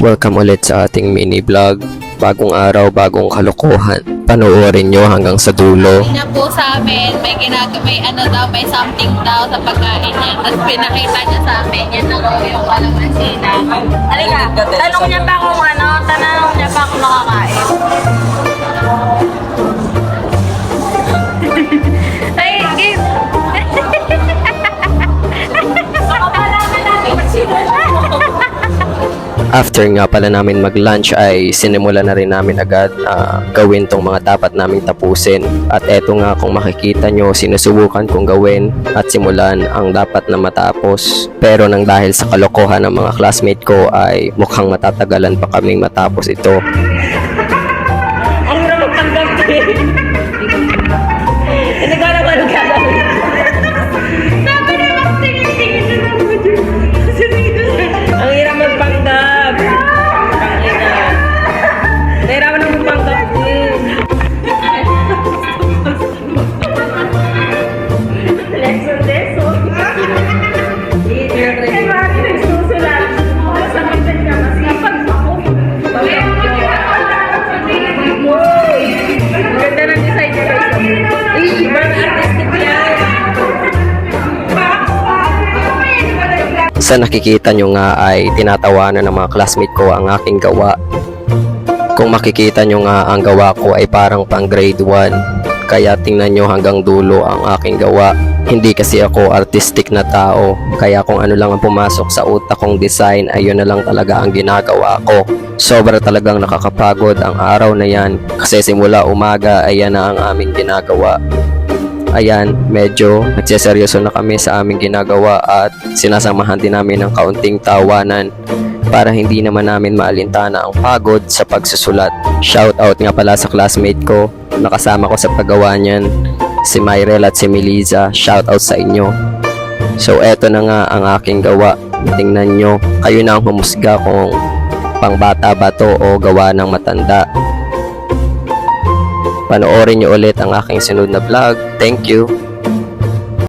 Welcome ulit sa ating mini vlog. Bagong araw, bagong kalokohan. Panoorin nyo hanggang sa dulo. Niya po sa amin, may something daw sa pagkain niya. Tapos pinakita niya sa amin, yan na raw yung kalamansi na. Halika, tanong niya pa kung nakakain. Ay, game! After nga pala namin mag-lunch ay sinimula na rin namin agad gawin tong mga dapat naming tapusin. At eto nga, kung makikita nyo, sinusubukan kong gawin at simulan ang dapat na matapos. Pero nang dahil sa kalokohan ng mga classmate ko ay mukhang matatagalan pa kaming matapos ito. Ang hirap magtanggap eh. Nagkakaroon ka gawin. Sabi na lang, tingin-tingin na lang mo dyan. Ang hirap magpanggap. Pangina. Nahirapan na magpanggap din. Lesson. Kaya marami nagsusulat. Sabitan ka mas kapag ako. Ang ganda ng design niya guys. Ibang artistic yan. Sa nakikita nyo nga ay tinatawanan ng mga classmate ko ang aking gawa. Kung makikita nyo nga, ang gawa ko ay parang pang grade 1. Kaya tingnan nyo hanggang dulo ang aking gawa. Hindi kasi ako artistic na tao. Kaya kung ano lang ang pumasok sa utak kong design, ay yun na lang talaga ang ginagawa ko. Sobra talagang nakakapagod ang araw na yan. Kasi simula umaga ay yan na ang aming ginagawa. Ayan, medyo nagseseryoso na kami sa aming ginagawa at sinasamahan din namin ng kaunting tawanan para hindi naman namin maalintana ang pagod sa pagsusulat. Shoutout nga pala sa classmate ko, nakasama ko sa paggawa niyan, si Myrel at si Melissa. Shoutout sa inyo. So eto na nga ang aking gawa. Tingnan nyo, kayo na ang humusga kung pangbata ba to o gawa ng matanda. Panoorin nyo ulit ang aking sunod na vlog. Thank you!